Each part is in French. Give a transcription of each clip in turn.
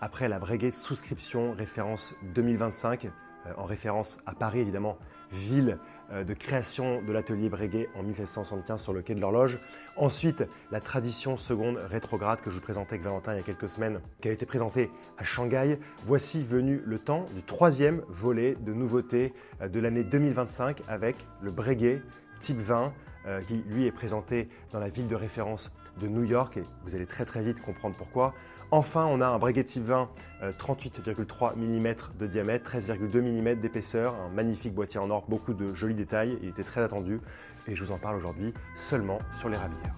après la Breguet souscription référence 2025, en référence à Paris évidemment, ville de création de l'atelier Breguet en 1775 sur le quai de l'Horloge. Ensuite, la tradition seconde rétrograde que je vous présentais avec Valentin il y a quelques semaines, qui a été présentée à Shanghai. Voici venu le temps du troisième volet de nouveautés de l'année 2025 avec le Breguet Type 20 qui lui est présenté dans la ville de référence de New York et vous allez très vite comprendre pourquoi. Enfin, on a un Breguet Type 20 38,3 mm de diamètre, 13,2 mm d'épaisseur, un magnifique boîtier en or, beaucoup de jolis détails. Il était très attendu et je vous en parle aujourd'hui seulement sur l'érablière.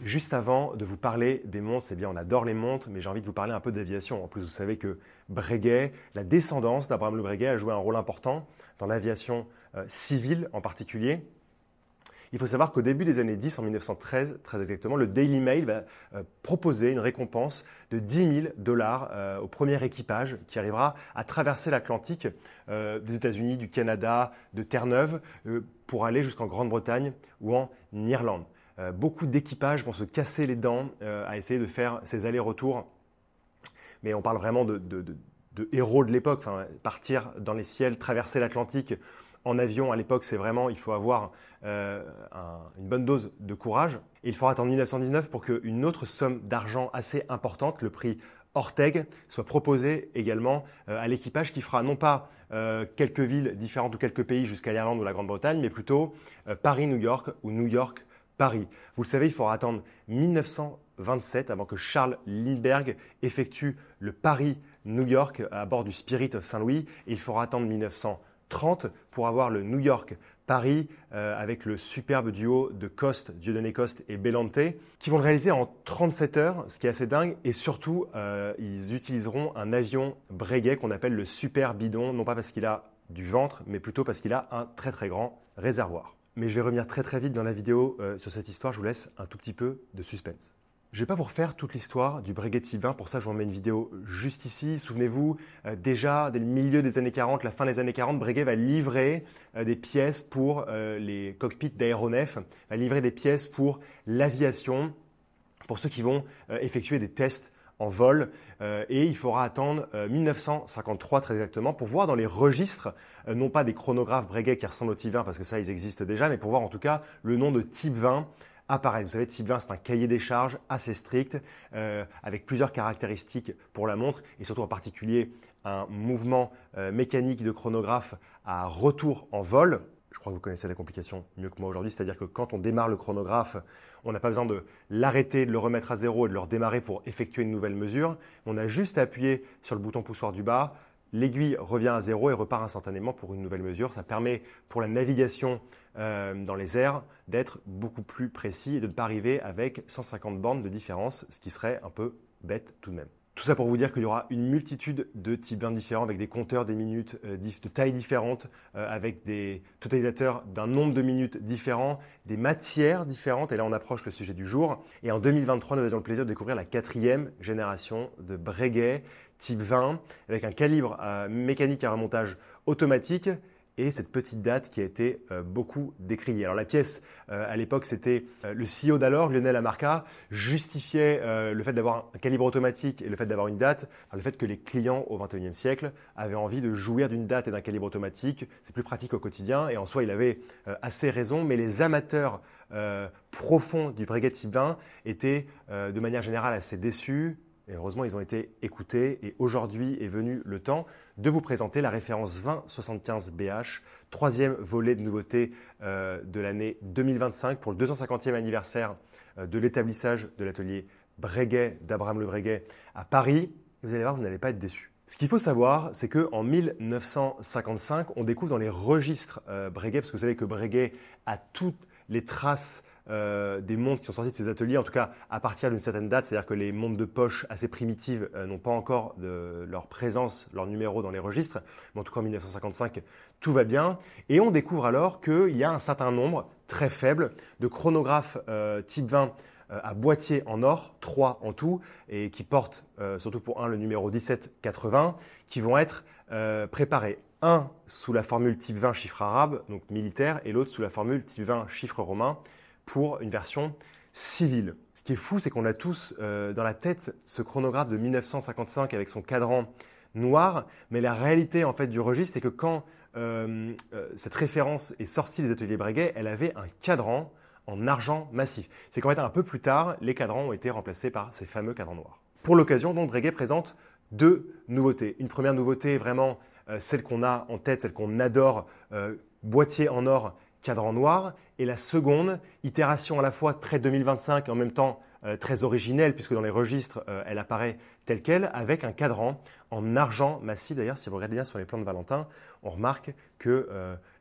Juste avant de vous parler des montres, eh bien on adore les montres, mais j'ai envie de vous parler un peu d'aviation. En plus, vous savez que Breguet, la descendance d'Abraham Le Breguet a joué un rôle important dans l'aviation civile en particulier. Il faut savoir qu'au début des années 10, en 1913, très exactement, le Daily Mail va proposer une récompense de $10 000 au premier équipage qui arrivera à traverser l'Atlantique des États-Unis, du Canada, de Terre-Neuve pour aller jusqu'en Grande-Bretagne ou en Irlande. Beaucoup d'équipages vont se casser les dents à essayer de faire ces allers-retours. Mais on parle vraiment de héros de l'époque. Enfin, partir dans les ciels, traverser l'Atlantique en avion, à l'époque, c'est vraiment, il faut avoir une bonne dose de courage. Et il faudra attendre 1919 pour qu'une autre somme d'argent assez importante, le prix Orteig, soit proposée également à l'équipage qui fera non pas quelques villes différentes ou quelques pays jusqu'à l'Irlande ou la Grande-Bretagne, mais plutôt Paris-New York ou New York Paris. Vous le savez, il faudra attendre 1927 avant que Charles Lindbergh effectue le Paris-New York à bord du Spirit of Saint-Louis. Et il faudra attendre 1930 pour avoir le New York-Paris avec le superbe duo de Coste, Dieudonné Coste et Bellante, qui vont le réaliser en 37 heures, ce qui est assez dingue. Et surtout, ils utiliseront un avion Breguet qu'on appelle le Super Bidon, non pas parce qu'il a du ventre, mais plutôt parce qu'il a un très grand réservoir. Mais je vais revenir très vite dans la vidéo sur cette histoire, je vous laisse un tout petit peu de suspense. Je ne vais pas vous refaire toute l'histoire du Breguet Type 20, pour ça je vous remets une vidéo juste ici. Souvenez-vous, déjà dès le milieu des années 40, la fin des années 40, Breguet va livrer des pièces pour les cockpits d'aéronefs, va livrer des pièces pour l'aviation, pour ceux qui vont effectuer des tests en vol et il faudra attendre 1953 très exactement pour voir dans les registres, non pas des chronographes Breguet qui ressemblent au Type 20 parce que ça ils existent déjà, mais pour voir en tout cas le nom de Type 20 apparaître. Vous savez, Type 20 c'est un cahier des charges assez strict avec plusieurs caractéristiques pour la montre et surtout en particulier un mouvement mécanique de chronographe à retour en vol. Je crois que vous connaissez la complication mieux que moi aujourd'hui, c'est-à-dire que quand on démarre le chronographe, on n'a pas besoin de l'arrêter, de le remettre à zéro et de le redémarrer pour effectuer une nouvelle mesure. On a juste à appuyer sur le bouton poussoir du bas, l'aiguille revient à zéro et repart instantanément pour une nouvelle mesure. Ça permet pour la navigation dans les airs d'être beaucoup plus précis et de ne pas arriver avec 150 bornes de différence, ce qui serait un peu bête tout de même. Tout ça pour vous dire qu'il y aura une multitude de types 20 différents avec des compteurs des minutes de tailles différentes, avec des totalisateurs d'un nombre de minutes différents, des matières différentes. Et là, on approche le sujet du jour. Et en 2023, nous avions le plaisir de découvrir la 4e génération de Breguet Type 20 avec un calibre mécanique à remontage automatique. Et cette petite date qui a été beaucoup décriée. Alors la pièce, à l'époque, c'était le CEO d'alors, Lionel Amarca, justifiait le fait d'avoir un calibre automatique et le fait d'avoir une date, par le fait que les clients au XXIe siècle avaient envie de jouir d'une date et d'un calibre automatique. C'est plus pratique au quotidien et en soi, il avait assez raison, mais les amateurs profonds du Breguet Type 20 étaient de manière générale assez déçus. Et heureusement, ils ont été écoutés et aujourd'hui est venu le temps de vous présenter la référence 2075 BH, troisième volet de nouveautés de l'année 2025 pour le 250e anniversaire de l'établissage de l'atelier Breguet d'Abraham Le Breguet à Paris. Et vous allez voir, vous n'allez pas être déçus. Ce qu'il faut savoir, c'est qu'en 1955, on découvre dans les registres Breguet, parce que vous savez que Breguet a toutes les traces des montres qui sont sorties de ces ateliers, en tout cas à partir d'une certaine date, c'est-à-dire que les montres de poche assez primitives n'ont pas encore leur présence, leur numéro dans les registres, mais en tout cas en 1955, tout va bien. Et on découvre alors qu'il y a un certain nombre, très faible, de chronographes type 20 à boîtier en or, 3 en tout, et qui portent, surtout pour un, le numéro 1780, qui vont être préparés. Un sous la formule type 20 chiffre arabe, donc militaire, et l'autre sous la formule type 20 chiffre romain pour une version civile. Ce qui est fou, c'est qu'on a tous dans la tête ce chronographe de 1955 avec son cadran noir, mais la réalité en fait du registre est que quand cette référence est sortie des ateliers Breguet, elle avait un cadran en argent massif. C'est qu'en fait un peu plus tard, les cadrans ont été remplacés par ces fameux cadrans noirs. Pour l'occasion, donc Breguet présente deux nouveautés. Une première nouveauté, vraiment celle qu'on a en tête, celle qu'on adore, boîtier en or, cadran noir. Et la seconde, itération à la fois très 2025 et en même temps très originelle, puisque dans les registres, elle apparaît telle qu'elle, avec un cadran en argent massif. D'ailleurs, si vous regardez bien sur les plans de Valentin, on remarque que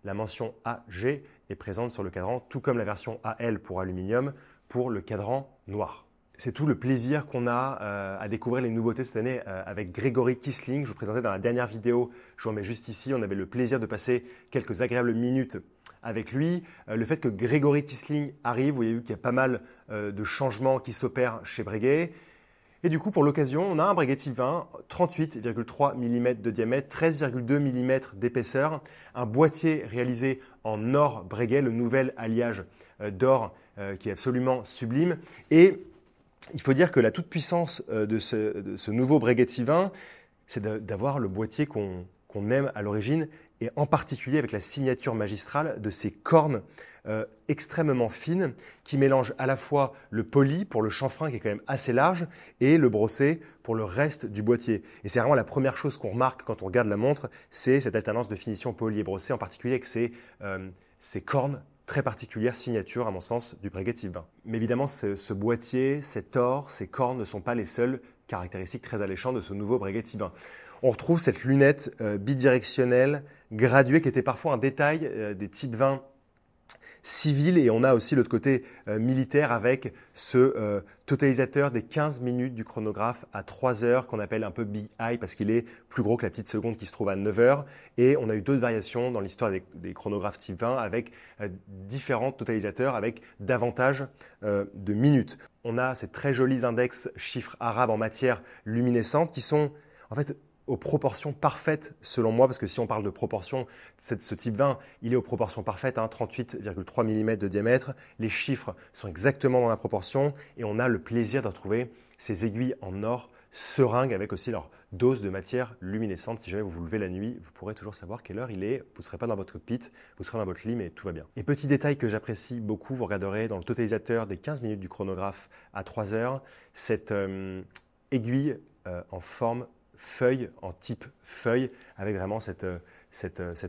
la mention AG est présente sur le cadran, tout comme la version AL pour aluminium pour le cadran noir. C'est tout le plaisir qu'on a à découvrir les nouveautés cette année avec Grégory Kissling. Je vous présentais dans la dernière vidéo, je vous en mets juste ici. On avait le plaisir de passer quelques agréables minutes avec lui. Le fait que Grégory Kissling arrive, vous avez vu qu'il y a pas mal de changements qui s'opèrent chez Breguet. Et du coup, pour l'occasion, on a un Breguet type 20, 38,3 mm de diamètre, 13,2 mm d'épaisseur, un boîtier réalisé en or Breguet, le nouvel alliage d'or qui est absolument sublime. Et il faut dire que la toute-puissance de ce nouveau Breguet type 20, c'est d'avoir le boîtier qu'on aime à l'origine, et en particulier avec la signature magistrale de ces cornes extrêmement fines qui mélangent à la fois le poli pour le chanfrein qui est quand même assez large et le brossé pour le reste du boîtier. Et c'est vraiment la première chose qu'on remarque quand on regarde la montre, c'est cette alternance de finition poli et brossé, en particulier avec ces cornes très particulière signature, à mon sens, du Breguet type 20. Mais évidemment, ce boîtier, cet or, ces cornes ne sont pas les seules caractéristiques très alléchantes de ce nouveau Breguet type 20. On retrouve cette lunette bidirectionnelle graduée qui était parfois un détail des types 20 civils, et on a aussi l'autre côté militaire avec ce totalisateur des 15 minutes du chronographe à 3 heures qu'on appelle un peu Big Eye parce qu'il est plus gros que la petite seconde qui se trouve à 9 heures. Et on a eu d'autres variations dans l'histoire des chronographes type 20 avec différents totalisateurs avec davantage de minutes. On a ces très jolis index chiffres arabes en matière luminescente qui sont en fait aux proportions parfaites selon moi, parce que si on parle de proportions, ce type 20, il est aux proportions parfaites, 38,3 mm de diamètre. Les chiffres sont exactement dans la proportion et on a le plaisir de retrouver ces aiguilles en or seringues avec aussi leur dose de matière luminescente. Si jamais vous vous levez la nuit, vous pourrez toujours savoir quelle heure il est. Vous ne serez pas dans votre cockpit, vous serez dans votre lit, mais tout va bien. Et petit détail que j'apprécie beaucoup, vous regarderez dans le totalisateur des 15 minutes du chronographe à 3 heures, cette aiguille en forme feuille, en type feuille, avec vraiment cette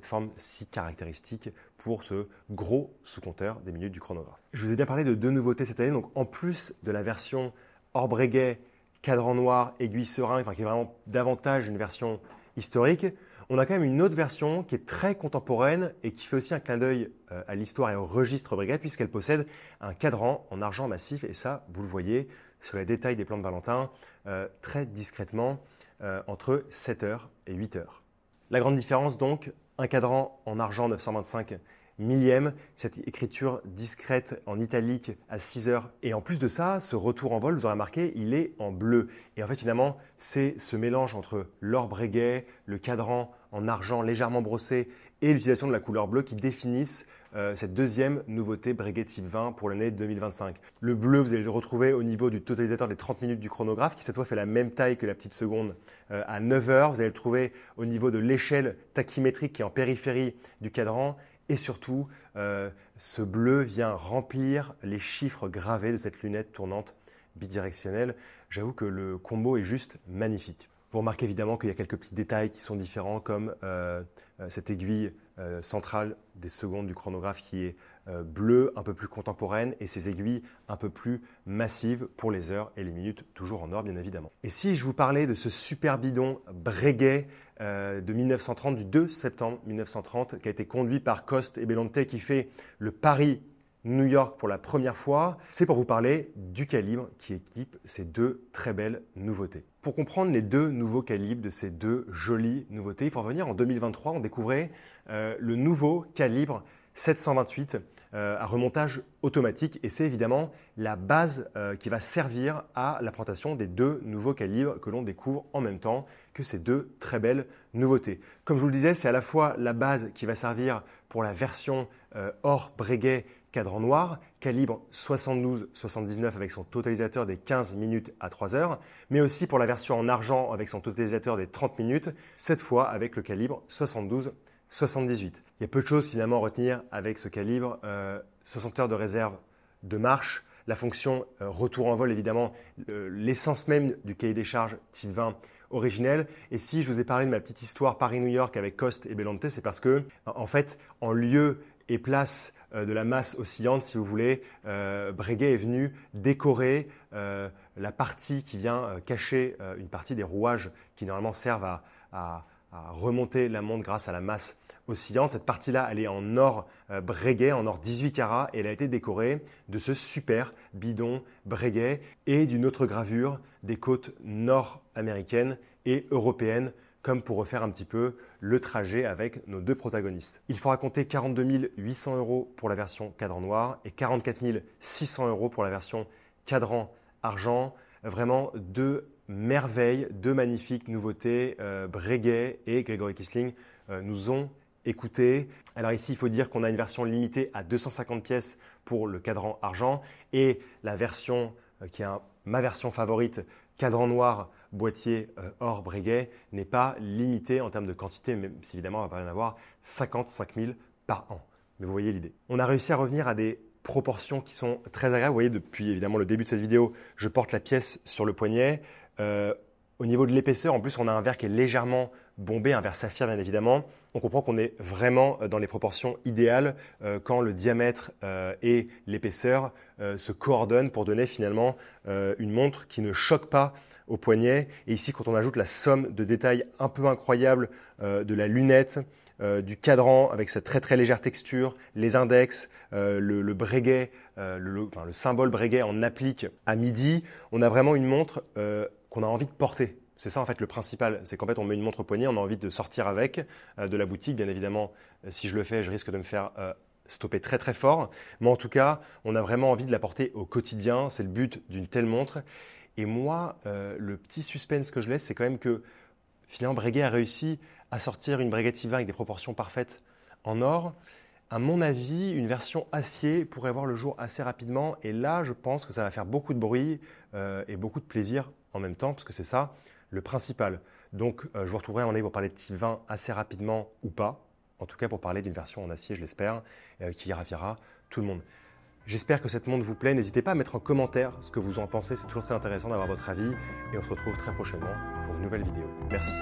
forme si caractéristique pour ce gros sous-compteur des minutes du chronographe. Je vous ai bien parlé de deux nouveautés cette année, donc en plus de la version hors Breguet, cadran noir, aiguille seringue, qui est vraiment davantage une version historique, on a quand même une autre version qui est très contemporaine et qui fait aussi un clin d'œil à l'histoire et au registre Breguet, puisqu'elle possède un cadran en argent massif, et ça, vous le voyez sur les détails des plans de Valentin, très discrètement, entre 7h et 8h. La grande différence donc, un cadran en argent 925 millième, cette écriture discrète en italique à 6h. Et en plus de ça, ce retour en vol, vous aurez remarqué, il est en bleu. Et en fait, finalement, c'est ce mélange entre l'or Breguet, le cadran en argent légèrement brossé et l'utilisation de la couleur bleue qui définissent cette deuxième nouveauté Breguet type 20 pour l'année 2025. Le bleu, vous allez le retrouver au niveau du totalisateur des 30 minutes du chronographe qui cette fois fait la même taille que la petite seconde à 9 heures. Vous allez le trouver au niveau de l'échelle tachymétrique qui est en périphérie du cadran. Et surtout, ce bleu vient remplir les chiffres gravés de cette lunette tournante bidirectionnelle. J'avoue que le combo est juste magnifique. Vous remarquez évidemment qu'il y a quelques petits détails qui sont différents, comme cette aiguille centrale des secondes du chronographe qui est bleue, un peu plus contemporaine, et ces aiguilles un peu plus massives pour les heures et les minutes, toujours en or bien évidemment. Et si je vous parlais de ce super bidon Breguet de 1930, du 2 septembre 1930, qui a été conduit par Coste et Bellante, qui fait le Paris New York pour la première fois, c'est pour vous parler du calibre qui équipe ces deux très belles nouveautés. Pour comprendre les deux nouveaux calibres de ces deux jolies nouveautés, il faut revenir en 2023, on découvrait le nouveau calibre 728 à remontage automatique et c'est évidemment la base qui va servir à la présentation des deux nouveaux calibres que l'on découvre en même temps que ces deux très belles nouveautés. Comme je vous le disais, c'est à la fois la base qui va servir pour la version hors Breguet cadran noir, calibre 72-79 avec son totalisateur des 15 minutes à 3 heures, mais aussi pour la version en argent avec son totalisateur des 30 minutes, cette fois avec le calibre 72-78. Il y a peu de choses finalement à retenir avec ce calibre, 60 heures de réserve de marche, la fonction retour en vol évidemment, l'essence même du cahier des charges type 20 originel. Et si je vous ai parlé de ma petite histoire Paris-New York avec Coste et Bellante, c'est parce que en fait, en lieu et place de la masse oscillante, si vous voulez, Breguet est venu décorer la partie qui vient cacher une partie des rouages qui normalement servent à remonter la montre grâce à la masse oscillante. Cette partie-là, elle est en or Breguet, en or 18 carats, et elle a été décorée de ce super bidon Breguet et d'une autre gravure des côtes nord-américaines et européennes, comme pour refaire un petit peu le trajet avec nos deux protagonistes. Il faudra compter 42 800 € pour la version cadran noir et 44 600 € pour la version cadran argent. Vraiment deux merveilles, deux magnifiques nouveautés. Breguet et Gregory Kissling nous ont écoutés. Alors ici, il faut dire qu'on a une version limitée à 250 pièces pour le cadran argent et la version qui est ma version favorite, cadran noir, boîtier hors Breguet, n'est pas limité en termes de quantité, même si évidemment, on va pas en avoir 55 000 par an. Mais vous voyez l'idée. On a réussi à revenir à des proportions qui sont très agréables. Vous voyez, depuis évidemment le début de cette vidéo, je porte la pièce sur le poignet. Au niveau de l'épaisseur, en plus, on a un verre qui est légèrement bombé, un verre saphir bien évidemment. On comprend qu'on est vraiment dans les proportions idéales quand le diamètre et l'épaisseur se coordonnent pour donner finalement une montre qui ne choque pas au poignet. Et ici, quand on ajoute la somme de détails un peu incroyables de la lunette, du cadran avec sa très très légère texture, les index, le Breguet, le symbole Breguet en applique à midi, on a vraiment une montre qu'on a envie de porter. C'est ça en fait le principal, c'est qu'en fait on met une montre au poignet, on a envie de sortir avec de la boutique. Bien évidemment, si je le fais, je risque de me faire stopper très très fort. Mais en tout cas, on a vraiment envie de la porter au quotidien. C'est le but d'une telle montre. Et moi, le petit suspense que je laisse, c'est quand même que finalement Breguet a réussi à sortir une Breguet Type 20 avec des proportions parfaites en or. À mon avis, une version acier pourrait voir le jour assez rapidement. Et là, je pense que ça va faire beaucoup de bruit et beaucoup de plaisir en même temps, parce que c'est ça le principal. Donc, je vous retrouverai en live pour parler de Type 20 assez rapidement ou pas. En tout cas, pour parler d'une version en acier, je l'espère, qui ravira tout le monde. J'espère que cette montre vous plaît. N'hésitez pas à mettre en commentaire ce que vous en pensez. C'est toujours très intéressant d'avoir votre avis. Et on se retrouve très prochainement pour une nouvelle vidéo. Merci.